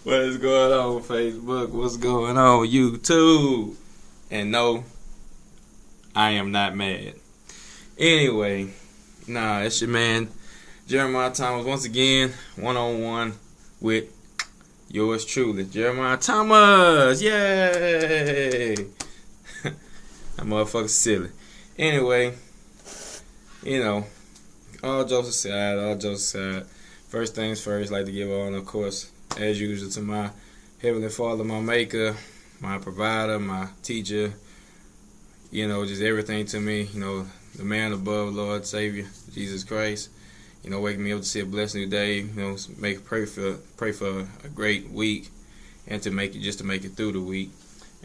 What is going on, Facebook? What's going on, YouTube? And no, I am not mad. Anyway, it's your man, Jeremiah Thomas, once again, one-on-one with yours truly, Jeremiah Thomas. Yay! That motherfucker's silly. Anyway, all jokes aside, first things first, like to give honor, of course, as usual, to my Heavenly Father, my Maker, my provider, my teacher, just everything to me, the man above, Lord, Savior, Jesus Christ, waking me up to see a blessed new day, pray for a great week, and to make it through the week.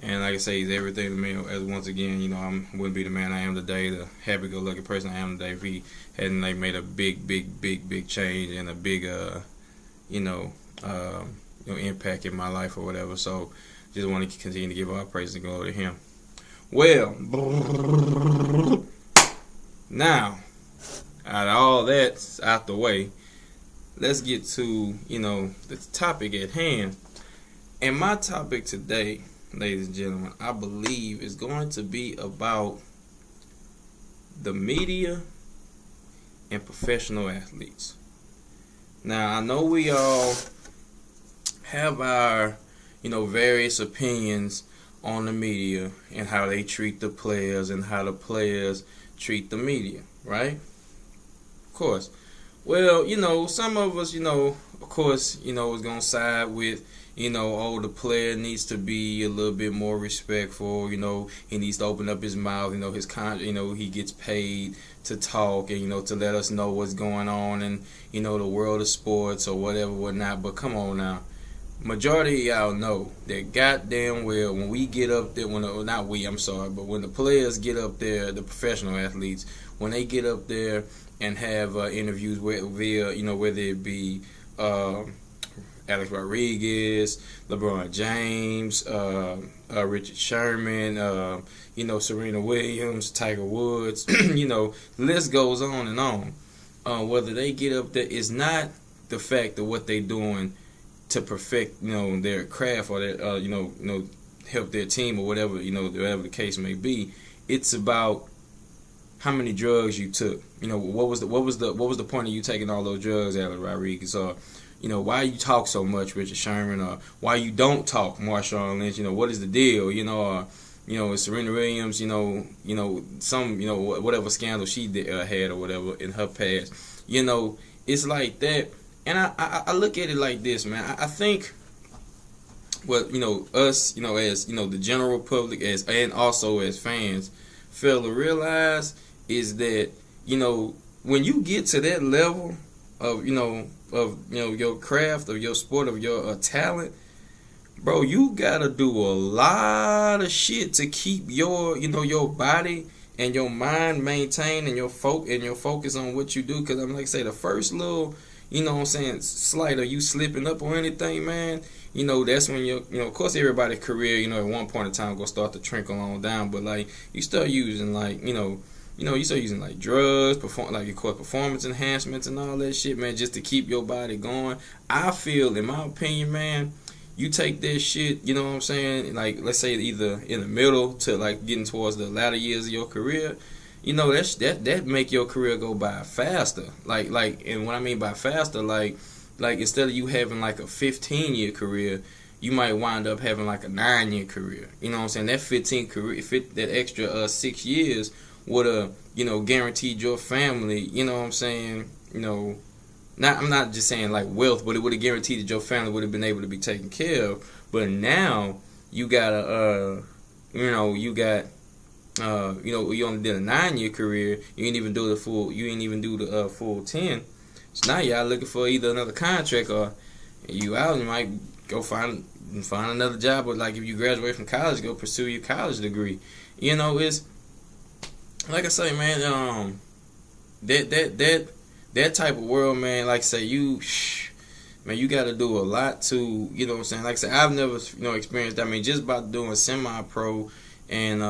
And like I say, he's everything to me. As once again, I wouldn't be the man I am today, the happy-go-lucky person I am today, if he hadn't made a big change and a big impact in my life or whatever. So just want to continue to give all praise and glory to him. Well, now out of all that's out the way, let's get to the topic at hand. And my topic today, ladies and gentlemen, I believe is going to be about the media and professional athletes. Now, I know we all have our, various opinions on the media and how they treat the players and how the players treat the media, right? Of course. Well, some of us, of course, is going to side with, the player needs to be a little bit more respectful. He needs to open up his mouth. He gets paid to talk and to let us know what's going on in the world of sports or whatnot. But come on now, majority of y'all know that goddamn well when we get up there, when the players get up there, the professional athletes, when they get up there and have interviews via whether it be Alex Rodriguez, LeBron James, Richard Sherman, Serena Williams, Tiger Woods, the list goes on and on. Whether they get up there, is not the fact of what they're doing to perfect, their craft or their, help their team or whatever, whatever the case may be. It's about how many drugs you took. What was the point of you taking all those drugs, Alex Rodriguez? Or why you talk so much, Richard Sherman, or why you don't talk, Marshawn Lynch? What is the deal? Serena Williams, some, whatever scandal she had or whatever in her past. It's like that. And I look at it like this, man. I think what, us, as, the general public and also as fans fail to realize is that, when you get to that level of, your craft, of your sport, of your talent, bro, you gotta do a lot of shit to keep your, your body and your mind maintained and your focus on what you do. Because I'm like I say, the first little, slight of you slipping up or anything, man, that's when of course everybody's career, at one point in time gonna start to trickle on down. But you start using you start using drugs, performance enhancements and all that shit, man, just to keep your body going. I feel, in my opinion, man, you take that shit, let's say either in the middle to getting towards the latter years of your career, that make your career go by faster. And what I mean by faster, instead of you having a 15-year career, you might wind up having a 9-year career. That 15 career, that extra 6 years would have, guaranteed your family, I'm not just saying wealth, but it would have guaranteed that your family would have been able to be taken care of. But now you gotta, you only did a 9-year career. You ain't even do the full 10. So now y'all looking for either another contract or you out and you might go find another job. But if you graduate from college, go pursue your college degree. It's like I say, man. That type of world, man. Like I say, you got to do a lot to, Like I say, I've never, experienced that. I mean, just by doing semi-pro and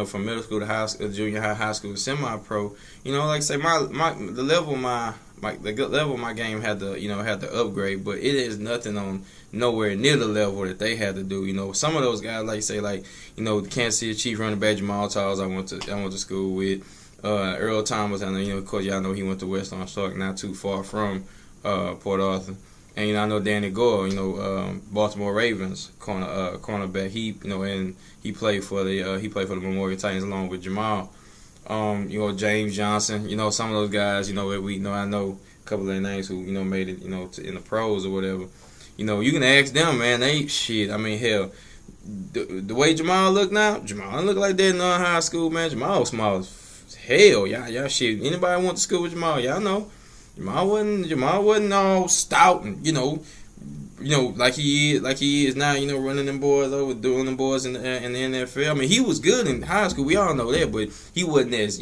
from middle school to high school, junior high, high school to semi-pro. Like I say, the level my the good level of my game had to upgrade, but it is nothing on nowhere near the level that they had to do. Some of those guys, like say, like the Kansas City Chiefs running back Jamal Charles, I went to school with. Earl Thomas, I know, of course, y'all know he went to West Orange Park, not too far from Port Arthur. And I know Danny Gore, Baltimore Ravens cornerback. He, and he played for the Memorial Titans along with Jamal. James Johnson. Some of those guys. I know a couple of their names who made it. In the pros or whatever. You can ask them, man. They shit. I mean, hell, the way Jamal look now, Jamal look like that in high school, man. Jamal small as hell. Y'all shit. Anybody went to school with Jamal? Y'all know. Jamal wasn't all stout and like he is now, running them boys over, doing them boys in the NFL. I mean, he was good in high school. We all know that, but he wasn't as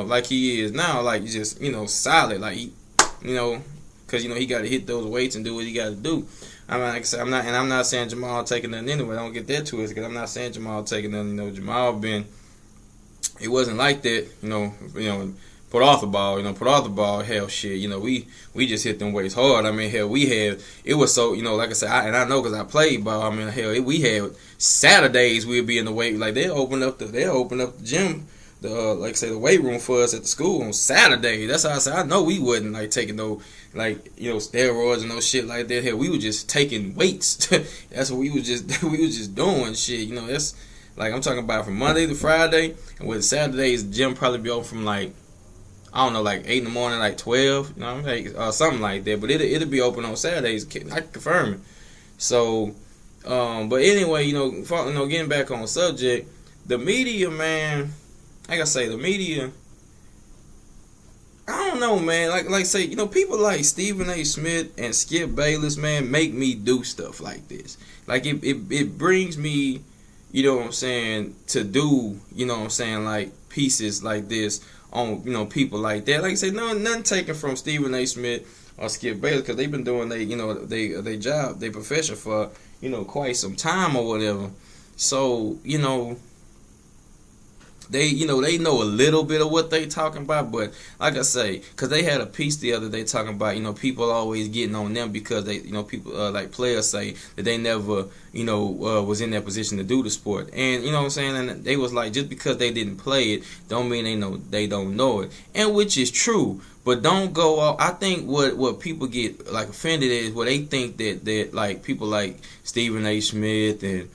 like he is now. Like just solid. Like because he got to hit those weights and do what he got to do. I mean, like I said, I'm not saying Jamal taking nothing anyway. Don't get that to us, because I'm not saying Jamal taking nothing. Jamal it wasn't like that. Port Arthur ball, hell shit, we just hit them weights hard. I mean, hell, it was so, like I said, I know because I played ball. I mean, hell, we had Saturdays we'd be in the weight, like they'll open up the gym, like I say, the weight room for us at the school on Saturday. That's how I said, I know we wasn't like taking no, like, steroids and no shit like that. Hell, we were just taking weights. That's what we was just doing shit, that's, like, I'm talking about from Monday to Friday, and with Saturdays, the gym probably be open from like, I don't know, like 8 in the morning, like 12, something like that. But it'll be open on Saturdays. I can confirm it. So, but anyway, getting back on the subject, the media, man, like I say, the media, I don't know, man. Like say, people like Stephen A. Smith and Skip Bayless, man, make me do stuff like this. Like it brings me, what I'm saying, to do, like pieces like this on, people like that. Like I said, nothing taken from Stephen A. Smith or Skip Bayless, because they've been doing they job, their profession for, quite some time or whatever. So, they know a little bit of what they talking about, but like I say, because they had a piece the other day talking about, people always getting on them because they, people like players say that they never, was in that position to do the sport, and what I'm saying, and they was like, just because they didn't play it, don't mean they don't know it, and which is true. But don't go off. I think what people get like offended is where they think that like people like Stephen A. Smith and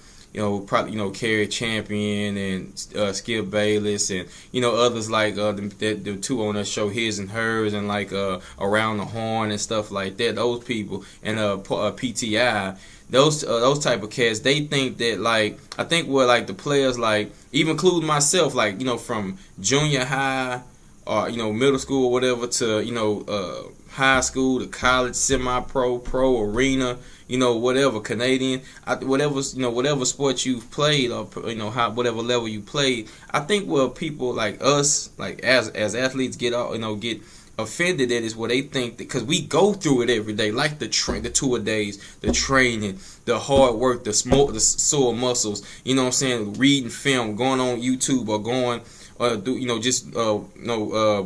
probably, Kerry Champion and Skip Bayless and, others like the two on the show, His and Hers, and like Around the Horn and stuff like that. Those people and PTI, those type of cats, they think that, like, I think what, like, the players, like, even including myself, like, from junior high or, middle school or whatever to, high school to college, semi-pro, pro, arena, whatever, Canadian, whatever sport you've played, or whatever level you played. I think where people like us, like as athletes, get offended at is what they think, because we go through it every day, like the 2 a days, the training, the hard work, the sore muscles. Reading film, going on YouTube or going.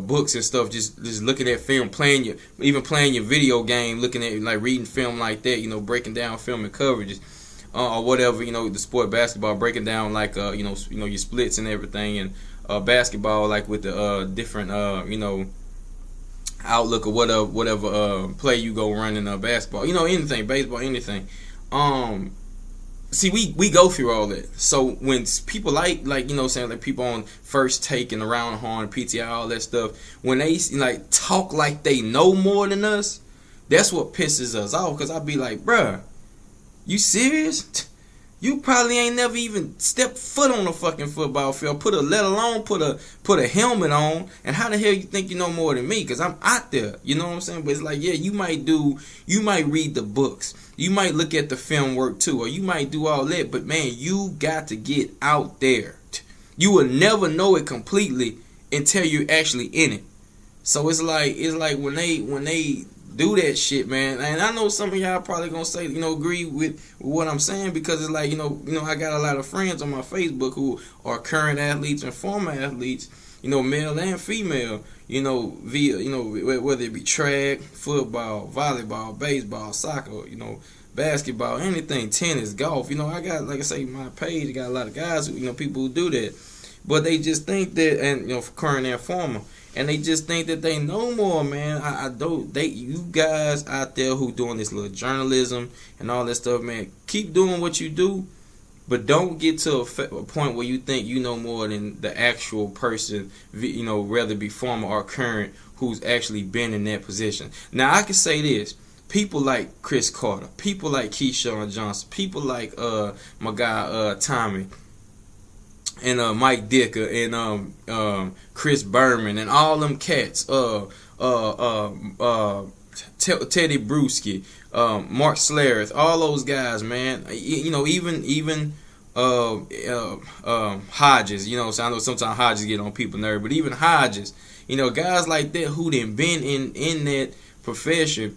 Books and stuff, just looking at film, playing your video game, looking at, like, reading film like that, breaking down film and coverages, or whatever, the sport basketball, breaking down, like, your splits and everything, and basketball, like, with the different, outlook or whatever play you go run in basketball, anything, baseball, anything. See, we go through all that. So when people like people on First Take and Around the Horn, PTI, all that stuff, when they like talk like they know more than us, that's what pisses us off. Because I be like, bruh, you serious? You probably ain't never even stepped foot on a fucking football field, let alone put a helmet on. And how the hell you think you know more than me? Because I'm out there, you know what I'm saying? But it's like, yeah, you might read the books, you might look at the film work too, or you might do all that. But man, you got to get out there. You will never know it completely until you're actually in it. So it's like when they do that shit, man. And I know some of y'all probably gonna say, agree with what I'm saying, because it's like, I got a lot of friends on my Facebook who are current athletes and former athletes, male and female, via, whether it be track, football, volleyball, baseball, soccer, basketball, anything, tennis, golf. I got, like I say, my page got a lot of guys who, people who do that. But they just think that, and, current and former, and they just think that they know more, man. You guys out there who doing this little journalism and all that stuff, man, keep doing what you do, but don't get to a point where you think you know more than the actual person, whether it be former or current, who's actually been in that position. Now, I can say this. People like Chris Carter, people like Keyshawn Johnson, people like my guy Tommy, and Mike Dicker, and Chris Berman, and all them cats, Teddy Bruschi, Mark Schlereth, all those guys, man. Even Hodges. So I know sometimes Hodges get on people's nerves, but even Hodges, guys like that who done been in that profession,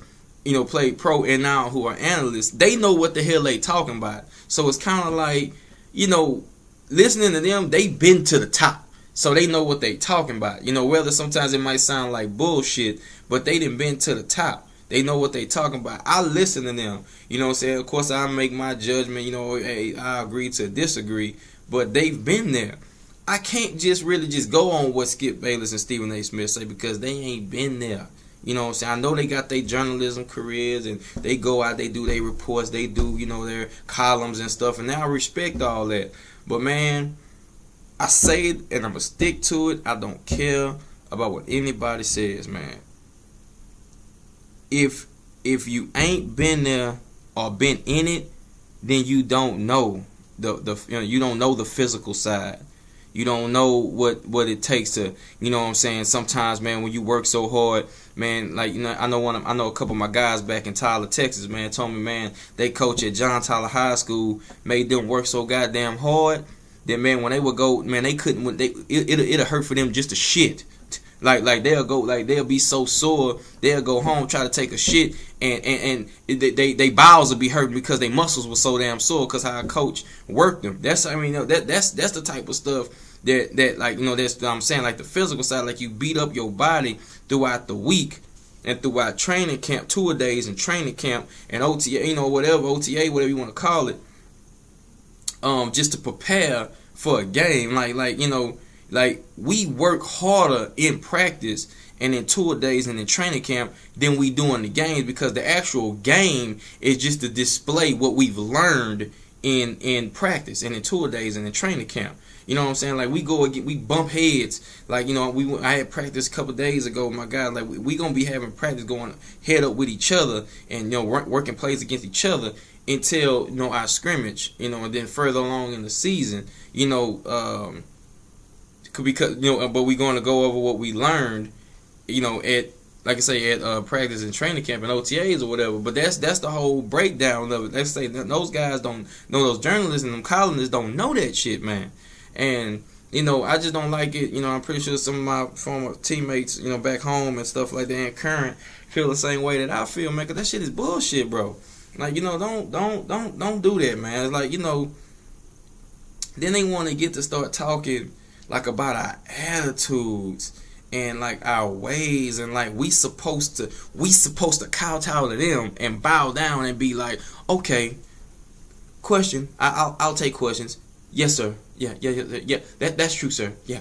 played pro and now who are analysts, they know what the hell they talking about. So it's kind of like, listening to them, they been to the top. So they know what they talking about. Whether sometimes it might sound like bullshit, but they done been to the top. They know what they talking about. I listen to them. Of course, I make my judgment, hey, I agree to disagree, but they've been there. I can't just really just go on what Skip Bayless and Stephen A. Smith say because they ain't been there. I know they got their journalism careers and they go out, they do their reports, they do, their columns and stuff, and I respect all that. But, man, I say it and I'm going to stick to it. I don't care about what anybody says, man. If you ain't been there or been in it, then you don't know you don't know the physical side. You don't know what it takes to, sometimes, man, when you work so hard, man, like, I know a couple of my guys back in Tyler, Texas, man, told me, man, they coach at John Tyler High School, made them work so goddamn hard that, man, when they would go, man, they couldn't, it'll hurt for them just to shit. Like they'll be so sore, they'll go home, try to take a shit, and they bowels will be hurting because their muscles were so damn sore because how a coach worked them. That's the type of stuff that like, that's what I'm saying, like the physical side, like you beat up your body throughout the week and throughout training camp, 2 days in training camp and OTA, whatever you want to call it, just to prepare for a game, like we work harder in practice and in 2 days and in training camp than we do in the games, because the actual game is just to display what we've learned in practice and in 2 days and in training camp. You know what I'm saying? Like we bump heads. Like, I had practice a couple days ago. My God, like we gonna be having practice going head up with each other and working plays against each other until our scrimmage. And then further along in the season, because but we're going to go over what we learned, at, like I say, at practice and training camp and OTAs or whatever. But that's the whole breakdown of it. Let's say those guys don't know, those journalists and them columnists don't know that shit, man. And I just don't like it. I'm pretty sure some of my former teammates, back home and stuff like that, and current, feel the same way that I feel, man. Cause that shit is bullshit, bro. Like, don't do that, man. It's like, then they want to get to start talking like about our attitudes and like our ways, and like we supposed to kowtow to them and bow down and be like, okay, question, I'll take questions. Yes, sir. Yeah. That's true, sir. Yeah.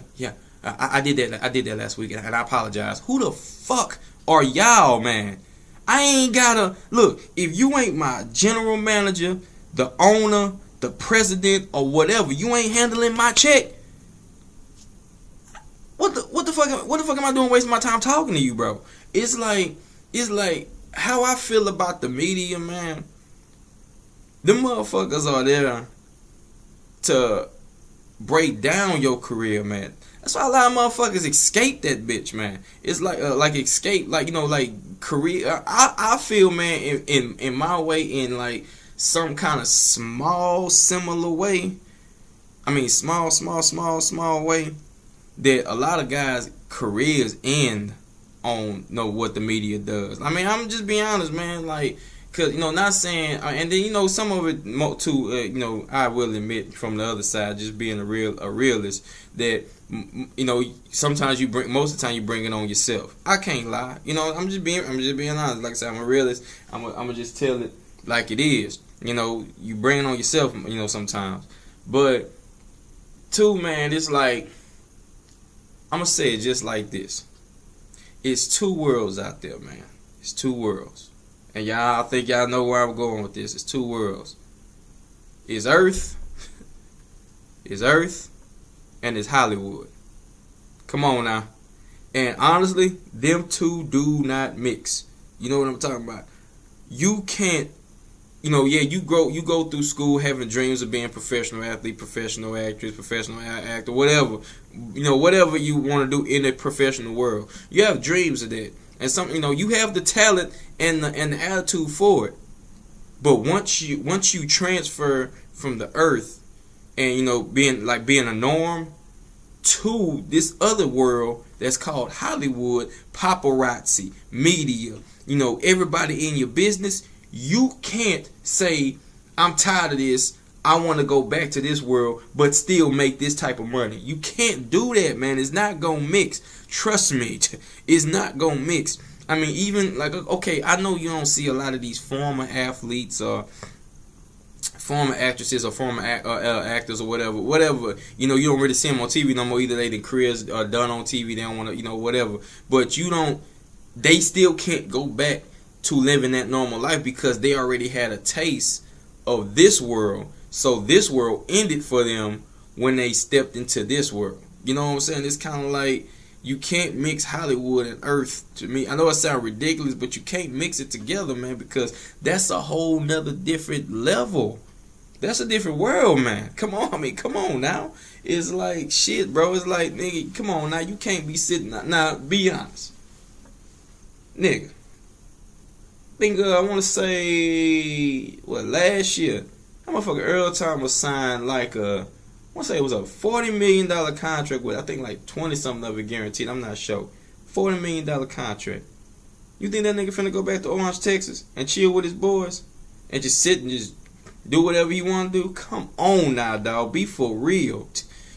I did that last week, and I apologize. Who the fuck are y'all, man? I ain't gotta look. If you ain't my general manager, the owner, the president, or whatever, you ain't handling my check. What the fuck am I doing wasting my time talking to you, bro? It's like how I feel about the media, man. Them motherfuckers are there to break down your career, man. That's why a lot of motherfuckers escape that bitch, man. It's like escape, like like career. I feel, man, in my way, in like some kind of small similar way. I mean, small way, that a lot of guys' careers end on what the media does. I mean, I'm just being honest, man. Like, Cause not saying, and then some of it too. I will admit from the other side, just being a realist, that sometimes most of the time you bring it on yourself. I can't lie. I'm just being honest. Like I said, I'm a realist. I'm gonna just tell it like it is. You bring it on yourself. Sometimes, but two, man, it's like, I'm gonna say it just like this. It's two worlds out there, man. It's two worlds. And y'all, I think y'all know where I'm going with this. It's two worlds. It's Earth. It's Earth. And it's Hollywood. Come on now. And honestly, them two do not mix. You know what I'm talking about? You can't, you go through school having dreams of being a professional athlete, professional actress, professional actor, whatever. Whatever you want to do in the professional world. You have dreams of that. And you have the talent and the attitude for it. But once you transfer from the earth and being a norm to this other world that's called Hollywood, paparazzi, media, everybody in your business, you can't say, I'm tired of this, I want to go back to this world, but still make this type of money. You can't do that, man. It's not going to mix. Trust me. It's not going to mix. I mean, even okay, I know you don't see a lot of these former athletes or former actresses or former actors or whatever. You don't really see them on TV no more. Either their careers are done on TV. They don't want to, whatever. But they still can't go back to living that normal life because they already had a taste of this world. So this world ended for them when they stepped into this world. You know what I'm saying? It's kind of like you can't mix Hollywood and Earth. To me, I know it sounds ridiculous, but you can't mix it together, man, because that's a whole nother different level. That's a different world, man. Come on now. It's like shit, bro. It's like, nigga, come on now. You can't be sitting now. Be honest, nigga. I want to say last year. That motherfucker Earl Thomas signed I want to say it was a $40 million contract with, I think 20 something of it guaranteed. I'm not sure. $40 million contract. You think that nigga finna go back to Orange, Texas and chill with his boys and just sit and just do whatever he want to do? Come on now, dog. Be for real.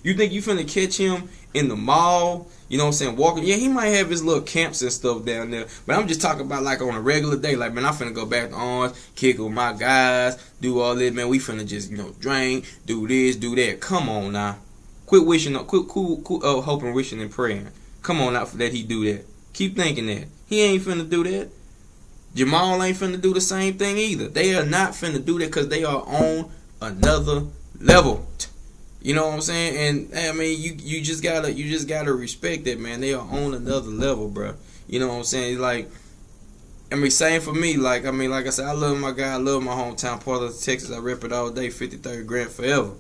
You think you finna catch him in the mall? You know what I'm saying? Walking. Yeah, he might have his little camps and stuff down there. But I'm just talking about on a regular day. Man, I'm finna go back to Orange, kick with my guys, do all this, man. We finna just, drink, do this, do that. Come on now. Quit wishing, quit hoping, wishing, and praying. Come on now for that he do that. Keep thinking that. He ain't finna do that. Jamal ain't finna do the same thing either. They are not finna do that because they are on another level. You know what I'm saying? And I mean, you just gotta respect that, man. They are on another level, bro. You know what I'm saying? Same for me. Like I said, I love my guy. I love my hometown, part of Texas. I rep it all day. 53rd Grant forever.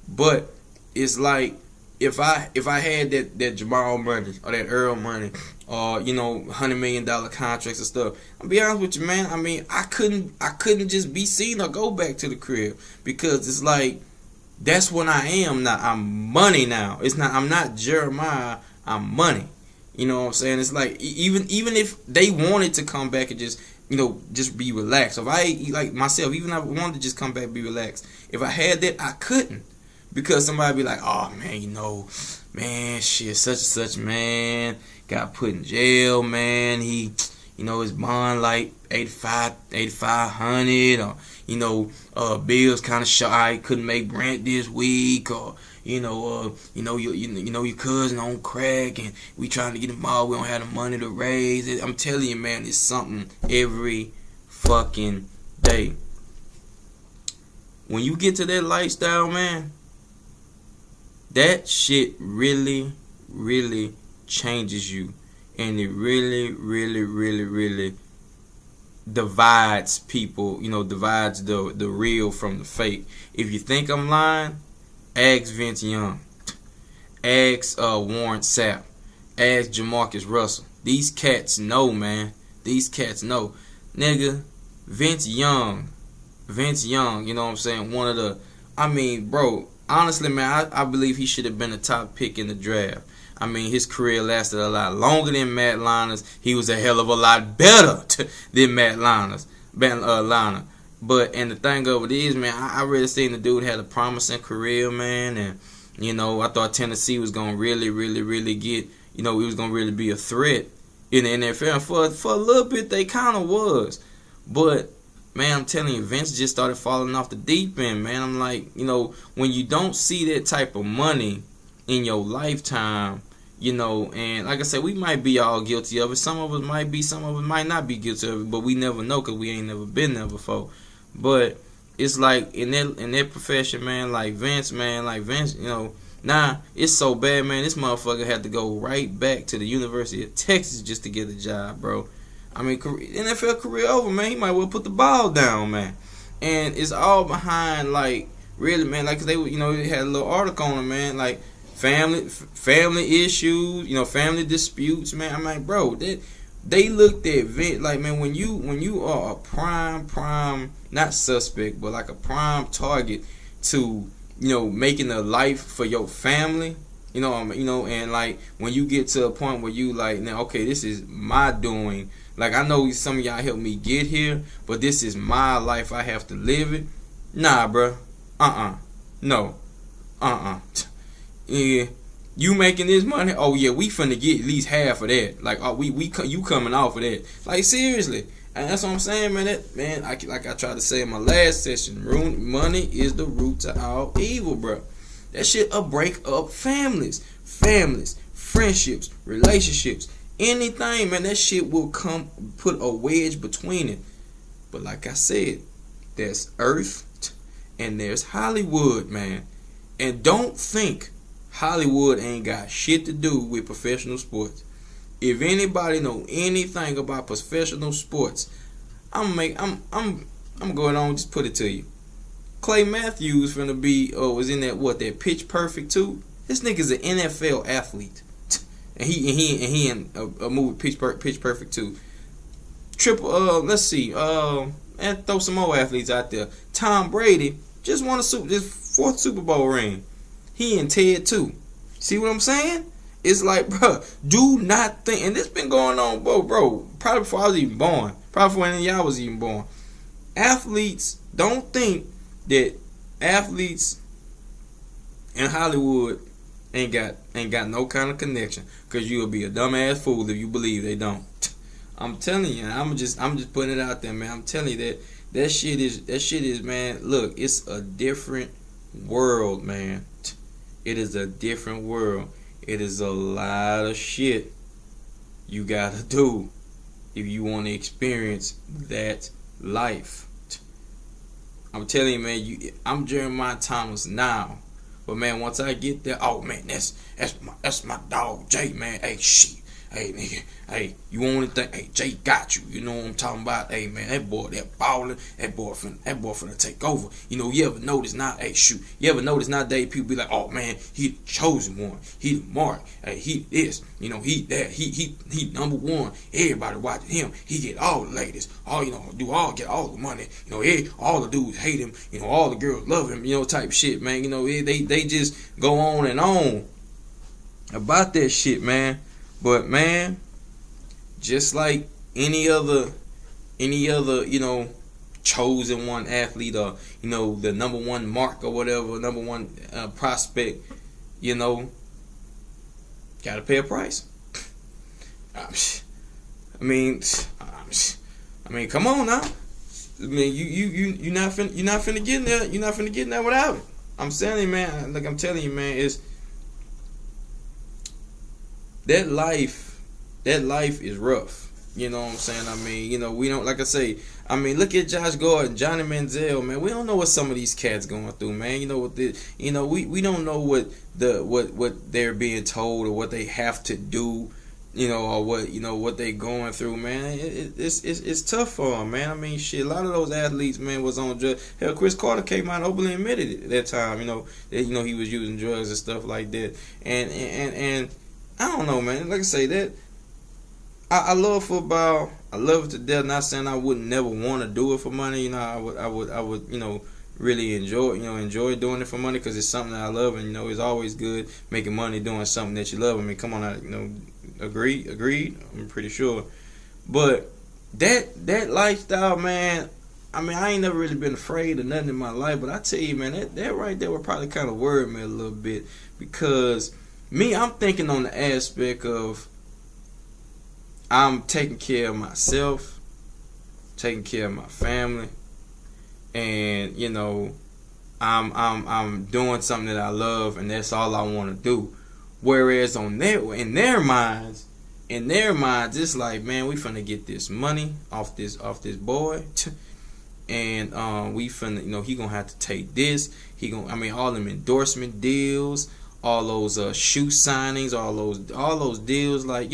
But it's like if I had that Jamal money or that Earl money or $100 million contracts and stuff, I'll be honest with you, man. I mean, I couldn't just be seen or go back to the crib because it's like. That's what I am now. I'm money now. I'm not Jeremiah. I'm money. You know what I'm saying? It's like even if they wanted to come back and just be relaxed. If I myself, even if I wanted to just come back and be relaxed, if I had that, I couldn't because somebody be like, oh man, shit, such and such, man, got put in jail, man. He, his bond like 8,500 or. Bills kind of shy, couldn't make rent this week, or your cousin on crack, and we trying to get him all. We don't have the money to raise it. I'm telling you, man, it's something every fucking day. When you get to that lifestyle, man, that shit really, really changes you, and it really, really, really, really divides people, divides the real from the fake. If you think I'm lying, ask Vince Young, ask Warren Sapp, ask Jamarcus Russell. These cats know, man. These cats know. Nigga, Vince Young, you know what I'm saying? One of the, bro, honestly, man, I believe he should have been a top pick in the draft. I mean, his career lasted a lot longer than Matt Leinart's. He was a hell of a lot better than Matt Leinart's. Atlanta. But and the thing of it is, man, I really seen the dude had a promising career, man, and I thought Tennessee was gonna really, really, really get, he was gonna really be a threat in the NFL. And for a little bit, they kind of was, but man, I'm telling you, Vince just started falling off the deep end, man. I'm like, when you don't see that type of money in your lifetime, and like I said, we might be all guilty of it. Some of us might be, some of us might not be guilty of it, but we never know because we ain't never been there before. But it's like in that profession, man, like Vince, nah, it's so bad, man. This motherfucker had to go right back to the University of Texas just to get a job, bro. I mean, NFL career over, man. He might well put the ball down, man. And it's all behind, like, really, man, like, 'cause they had a little article on it, man, like, family issues, family disputes, man. I'm like, bro, they looked at Vince, like, man, when you are a prime, not suspect, but like a prime target to, making a life for your family, and like, when you get to a point where you like, now, okay, this is my doing. Like, I know some of y'all helped me get here, but this is my life. I have to live it. Nah, bro. No. Yeah. You making this money? Oh yeah, we finna get at least half of that. Like, you coming off of that? Like, seriously, and that's what I'm saying, man. Like I tried to say in my last session, money is the root to all evil, bro. That shit'll break up families, friendships, relationships, anything, man. That shit will put a wedge between it. But like I said, there's Earth and there's Hollywood, man. And don't think Hollywood ain't got shit to do with professional sports. If anybody know anything about professional sports, I'm going on just put it to you. Clay Matthews finna was in that Pitch Perfect 2. This nigga's an NFL athlete, and he in a movie Pitch Perfect 2. Let's see, and throw some more athletes out there. Tom Brady just won his fourth Super Bowl ring. He in Ted too. See what I'm saying? It's like, bro, do not think, and this been going on, bro, probably before I was even born. Probably before any of y'all was even born. Athletes, don't think that athletes in Hollywood ain't got no kind of connection, because you'll be a dumbass fool if you believe they don't. I'm telling you, I'm just putting it out there, man. I'm telling you that shit is, man, look, it's a different world, man. It is a different world. It is a lot of shit you gotta do if you want to experience that life. I'm telling you, man, I'm Jeremiah Thomas now, but man, once I get there, oh man, that's my dog Jay, man. Hey, shit. Hey, nigga. Hey, you want anything? Hey, Jay got you. You know what I'm talking about? Hey, man, that ballin'. That boy finna take over. You ever notice now? Hey, shoot. You ever notice nowadays people be like, oh man, he the chosen one. He the mark. Hey, he this. He that. He number one. Everybody watching him. He get all the ladies. Get all the money. All the dudes hate him. All the girls love him. Type shit, man. They just go on and on about that shit, man. But man, just like any other, chosen one athlete, or the number one mark or whatever, number one prospect, gotta pay a price. I mean, come on now. I mean, you're not finna get in there. You're not finna get in there without it. I'm telling you, man. Like I'm telling you, man, it's. That life is rough. You know what I'm saying? I mean, we don't, like I say, look at Josh Gordon, Johnny Manziel, man. We don't know what some of these cats going through, man. We don't know what they're being told or what they have to do, or what they going through, man. It's tough for them, man. I mean, shit, a lot of those athletes, man, was on drugs. Hell, Chris Carter came out and openly admitted it at that time, that he was using drugs and stuff like that. And I don't know, man. Like I say, that I love football. I love it to death. Not saying I would never want to do it for money. I would really enjoy doing it for money, because it's something that I love, and it's always good making money doing something that you love. I mean, come on, agreed. I'm pretty sure, but that lifestyle, man. I mean, I ain't never really been afraid of nothing in my life, but I tell you, man, that right there would probably kind of worry me a little bit because me, I'm thinking on the aspect of I'm taking care of myself, taking care of my family, and I'm doing something that I love, and that's all I want to do. Whereas in their minds, it's like, man, we finna get this money off this boy, and we finna, he gonna have to take this. All them endorsement deals, all those shoe signings, all those deals, like,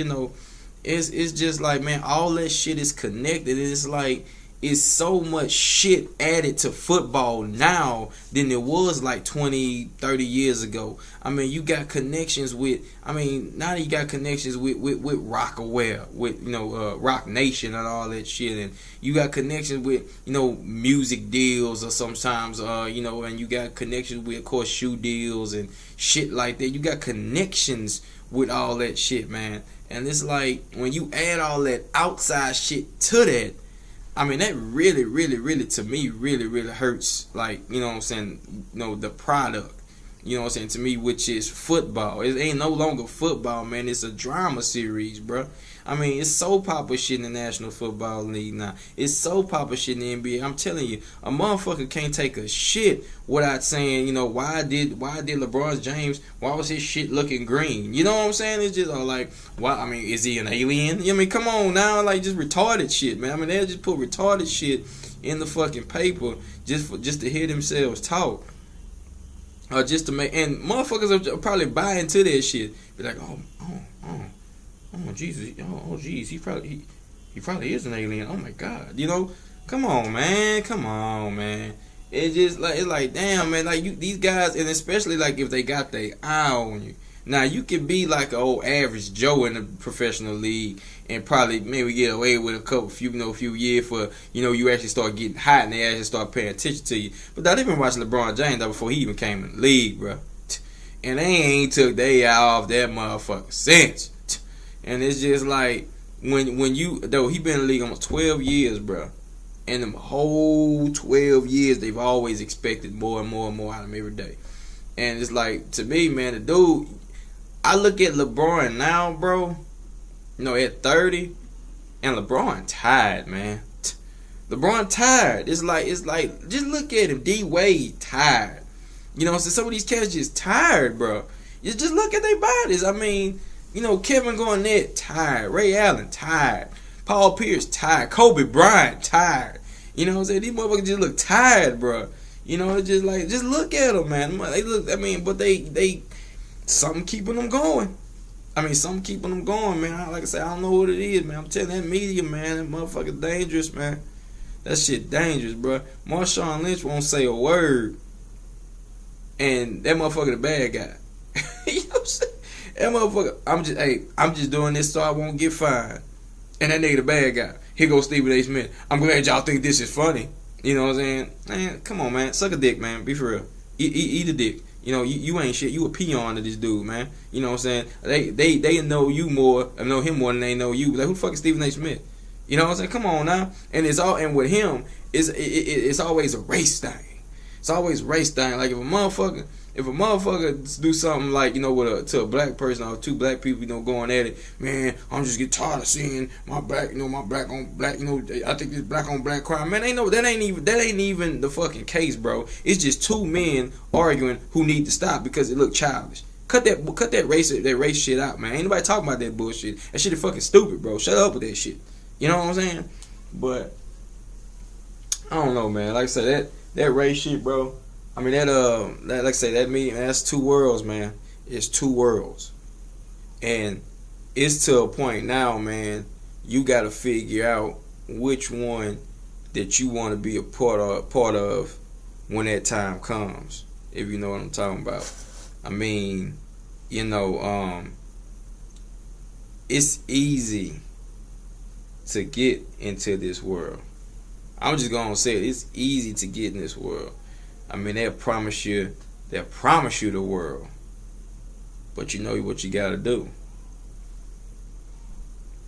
it's just like, man, all that shit is connected. It's like it's so much shit added to football now than it was like 20, 30 years ago. I mean, you got connections with, now you got connections with Rockaware, with, Rock Nation and all that shit. And you got connections with, music deals or sometimes, and you got connections with, of course, shoe deals and shit like that. You got connections with all that shit, man. And it's like, when you add all that outside shit to that, that really, really, really, to me, really, really hurts. Like, what I'm saying, the product, what I'm saying, to me, which is football. It ain't no longer football, man. It's a drama series, bro. It's soap opera shit in the National Football League now. It's soap opera shit in the NBA. I'm telling you, a motherfucker can't take a shit without saying, why did LeBron James, why was his shit looking green? You know what I'm saying? It's just like, why? Is he an alien? Come on now, like, just retarded shit, man. They'll just put retarded shit in the fucking paper just to hear themselves talk. Just to make, and motherfuckers will probably buy into that shit. Be like, oh, Jesus, oh, jeez, he probably is an alien. Oh my God, come on, man. It's like, damn, man, like these guys, and especially like if they got their eye on you. Now you can be like an old average Joe in the professional league and probably maybe get away with a few years for you actually start getting hot and they actually start paying attention to you. But they've been watching LeBron James before he even came in the league, bro, and they ain't took their eye off that motherfucker since. And it's just like when he been in the league almost 12 years, bro. And them whole 12 years, they've always expected more and more and more out of him every day. And it's like, to me, man, the dude, I look at LeBron now, bro, at 30, and LeBron tired, man. LeBron tired. It's like, just look at him. D Wade tired. So some of these cats just tired, bro. You just look at their bodies. Kevin Garnett tired. Ray Allen tired. Paul Pierce tired. Kobe Bryant tired. These motherfuckers just look tired, bro. It's just like, just look at them, man. They look, but they something keeping them going. Something keeping them going, man. Like I said, I don't know what it is, man. I'm telling that media, man, that motherfucker dangerous, man. That shit dangerous, bro. Marshawn Lynch won't say a word, and that motherfucker the bad guy. You know what I'm saying? That motherfucker, I'm just doing this so I won't get fined. And that nigga the bad guy. Here goes Stephen A. Smith. I'm glad y'all think this is funny. You know what I'm saying? Man, come on, man. Suck a dick, man. Be for real. Eat a dick. You ain't shit. You a peon to this dude, man. You know what I'm saying? They know you more, know him more than they know you. Like, who the fuck is Stephen A. Smith? You know what I'm saying? Come on now. And with him, it's always a race thing. It's always a race thing. Like, if a motherfucker do something like, to a black person or two black people, going at it, man, I'm just get tired of seeing my black on black, I think this black on black crime. Man, that ain't even the fucking case, bro. It's just two men arguing who need to stop because it look childish. Cut that race shit out, man. Ain't nobody talking about that bullshit. That shit is fucking stupid, bro. Shut up with that shit. You know what I'm saying? But I don't know, man. Like I said, that race shit, bro. That like I say, that mean, that's two worlds, man. It's two worlds, and it's to a point now, man. You got to figure out which one that you want to be a part of when that time comes. If you know what I'm talking about. It's easy to get into this world. I'm just gonna say it. It's easy to get in this world. They'll promise you the world. But you know what you gotta do.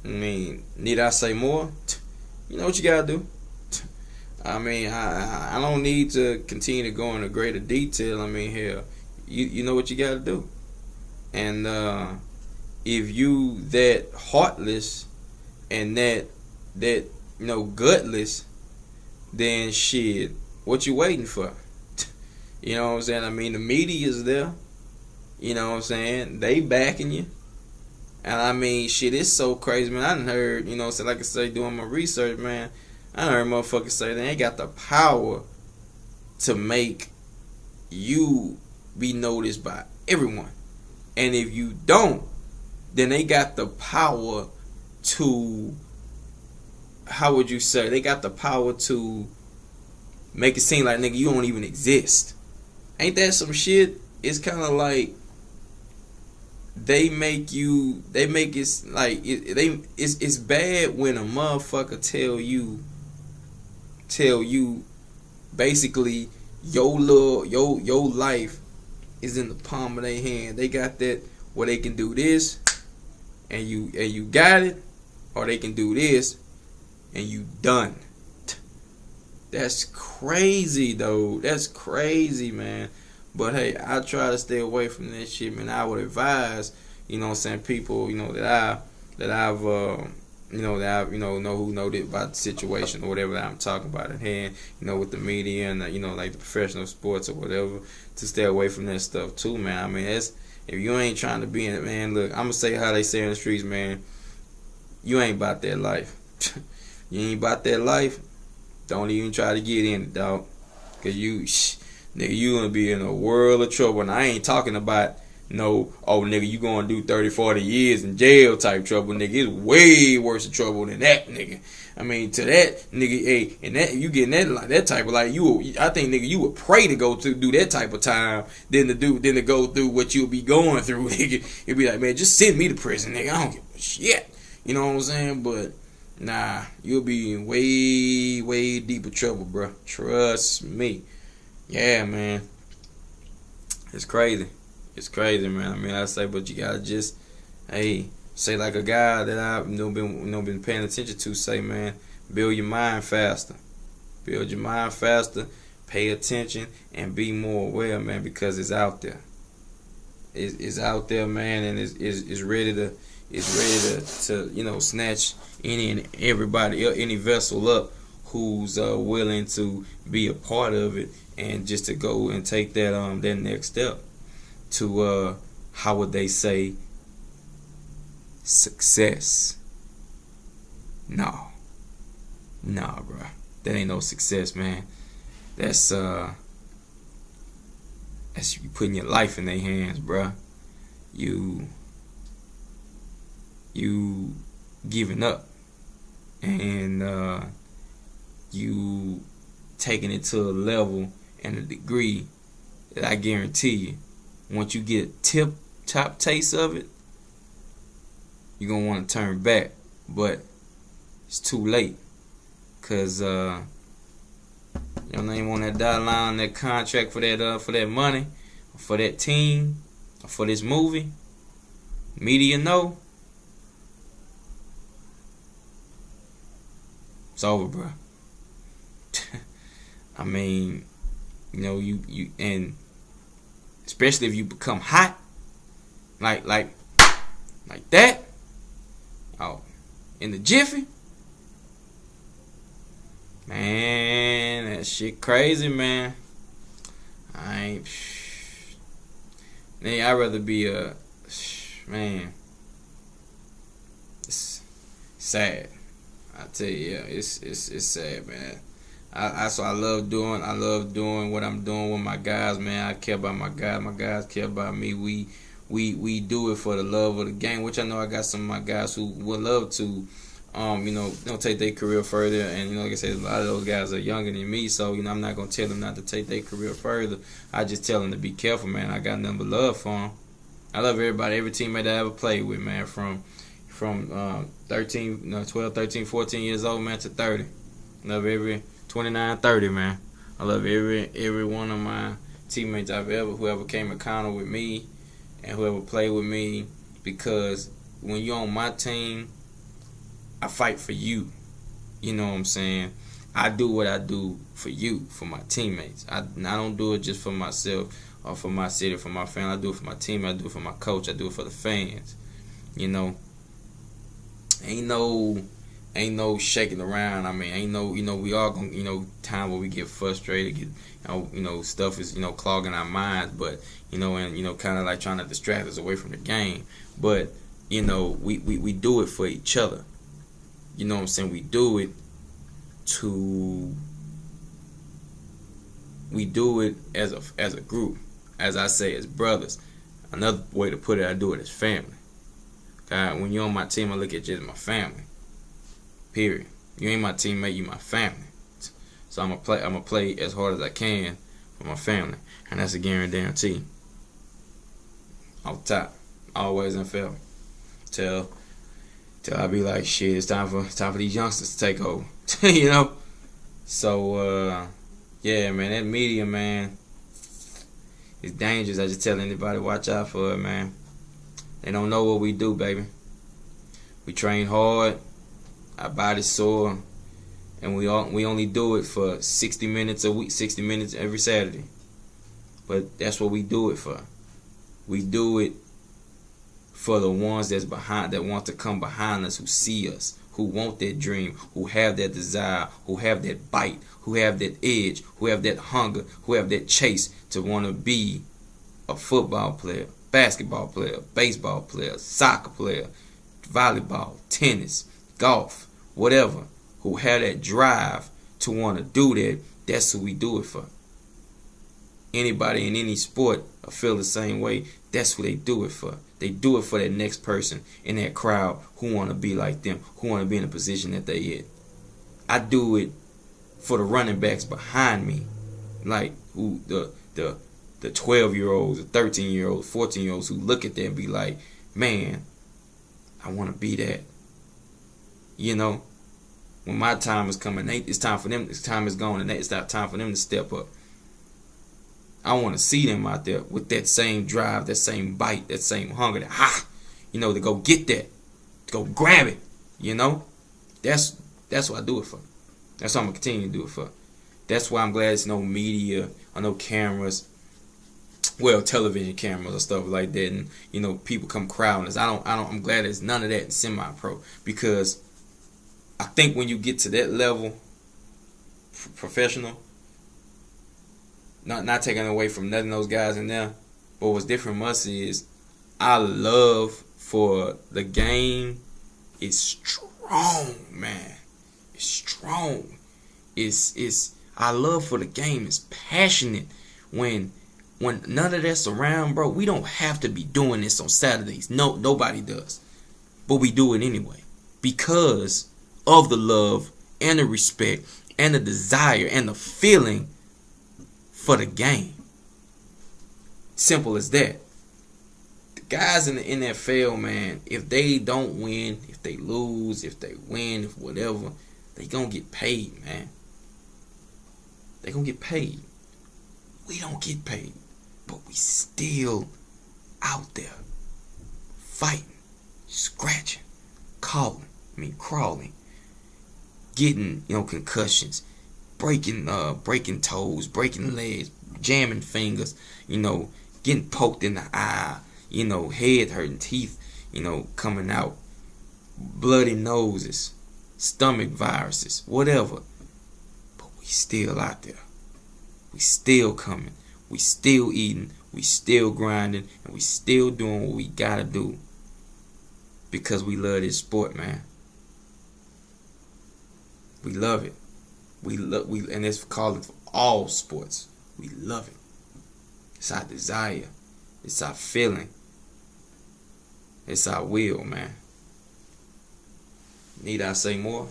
Need I say more? you know what you gotta do. I mean, I don't need to continue to go into greater detail. I mean, hell, you know what you gotta do. And if you that heartless and that gutless, then shit, what you waiting for? You know what I'm saying? I mean, the media's there. You know what I'm saying? They backing you. And I mean, shit, it's so crazy, man. I done heard, you know, so like I say, doing my research, man, I done heard motherfuckers say they ain't got the power to make you be noticed by everyone. And if you don't, then they got the power to, how would you say, they got the power to make it seem like, nigga, you don't even exist. Ain't that some shit? It's kind of like they make it like it's bad when a motherfucker tell you basically your life is in the palm of their hand. They got that where they can do this and you got it, or they can do this and you done. That's crazy though. That's crazy, man. But hey, I try to stay away from that shit, man. I would advise, you know what I'm saying, people, you know, that I've know who know about the situation or whatever that I'm talking about at hand, you know, with the media and you know, like the professional sports or whatever, to stay away from that stuff too, man. I mean, if you ain't trying to be in it, man, look, I'm gonna say how they say in the streets, man, you ain't about that life. You ain't about that life. Don't even try to get in it, dog. Cause nigga, you gonna be in a world of trouble. And I ain't talking about nigga, you gonna do 30, 40 years in jail type trouble, nigga. It's way worse of trouble than that, nigga. I mean, to that, nigga, hey, and that you getting that type of, like, I think, nigga, you would pray to go to do that type of time than to go through what you'll be going through, nigga. You'll be like, man, just send me to prison, nigga. I don't give a shit. You know what I'm saying? But nah, you'll be in way, way deeper trouble, bro. Trust me. Yeah, man. It's crazy. It's crazy, man. I mean, I say, but you gotta just, hey, say like a guy that I've been paying attention to say, man, build your mind faster. Build your mind faster. Pay attention and be more aware, man, because it's out there. It's out there, man, and it's ready to you know, snatch any and everybody, any vessel up who's willing to be a part of it, and just to go and take that next step to how would they say, success. No, bro, that ain't no success, man. That's you putting your life in their hands, bro. You giving up, and you taking it to a level and a degree that I guarantee you, once you get a top taste of it, you're gonna want to turn back, but it's too late, cause your name on that dotted line, that contract for that money, for that team, for this movie. Media know. It's over, bro. I mean, you know, you and especially if you become hot, like that. Oh, in the jiffy. Man, that shit crazy, man. I'd rather be man. It's sad. I tell you, yeah, it's sad, man. I love doing what I'm doing with my guys, man. I care about my guys. My guys care about me. We do it for the love of the game, which I know I got some of my guys who would love to take their career further. And, like I said, a lot of those guys are younger than me, so, I'm not going to tell them not to take their career further. I just tell them to be careful, man. I got nothing but love for them. I love everybody, every teammate I ever played with, man, from 12, 13, 14 years old, man, to 30. Love every 29, 30, man. I love every one of my teammates whoever came in contact with me and whoever played with me, because when you're on my team, I fight for you. You know what I'm saying? I do what I do for you, for my teammates. I don't do it just for myself or for my city, for my family. I do it for my team. I do it for my coach. I do it for the fans. You know, ain't no shaking around. I mean, ain't no, we all gonna, time where we get frustrated, stuff is, clogging our minds, but, and, kind of like trying to distract us away from the game. But, we do it for each other. You know what I'm saying? We do it as a group. As I say, as brothers. Another way to put it, I do it as family. Okay? When you're on my team, I look at you as my family. Period. You ain't my teammate, you my family. So I'm gonna play as hard as I can for my family. And that's a guarantee. Off the top. Always in film. Till I be like, shit, it's time for these youngsters to take over. So yeah, man, that media, man, it's dangerous. I just tell anybody, watch out for it, man. They don't know what we do, baby. We train hard, our body's sore, and we only do it for 60 minutes a week, 60 minutes every Saturday. But that's what we do it for. We do it for the ones that want to come behind us, who see us, who want that dream, who have that desire, who have that bite, who have that edge, who have that hunger, who have that chase to want to be a football player, basketball player, baseball player, soccer player, volleyball, tennis, golf, whatever, who have that drive to want to do that. That's who we do it for. Anybody in any sport feel the same way. That's who they do it for. They do it for that next person in that crowd who want to be like them, who want to be in the position that they in. I do it for the running backs behind me, like who the 12-year-olds, the 13-year-olds, 14-year-olds who look at that and be like, man, I want to be that. When my time is coming, it's time for them. This time is gone, and it's time for them to step up. I want to see them out there with that same drive, that same bite, that same hunger, to go get that, to go grab it. That's what I do it for. That's what I'm gonna continue to do it for. That's why I'm glad there's no media or no cameras, well, television cameras or stuff like that, and people come crowding us. I'm glad there's none of that in semi-pro, because I think when you get to that level, professional. Not taking away from nothing those guys in there, but what's different from us is our love for the game is strong, man. It's strong. It's our love for the game is passionate. When none of that's around, bro, we don't have to be doing this on Saturdays. No, nobody does, but we do it anyway because of the love and the respect and the desire and the feeling for the game. Simple as that. The guys in the NFL, man, if they don't win, if they lose, if they win, if whatever, they gonna get paid, man. They gonna get paid. We don't get paid, but we still out there fighting, scratching, crawling, getting, concussions, breaking toes, breaking legs, jamming fingers, getting poked in the eye, head hurting, teeth, coming out, bloody noses, stomach viruses, whatever. But we still out there. We still coming. We still eating. We still grinding. And we still doing what we gotta do. Because we love this sport, man. We love it. And it's called for all sports. We love it. It's our desire. It's our feeling. It's our will, man. Need I say more?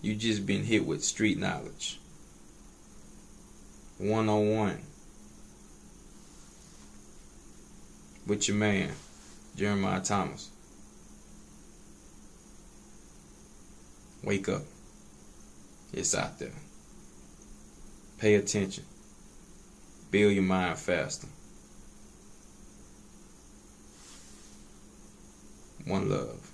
You just been hit with street knowledge. 101. With your man, Jeremiah Thomas. Wake up. It's out there. Pay attention. Build your mind faster. One love.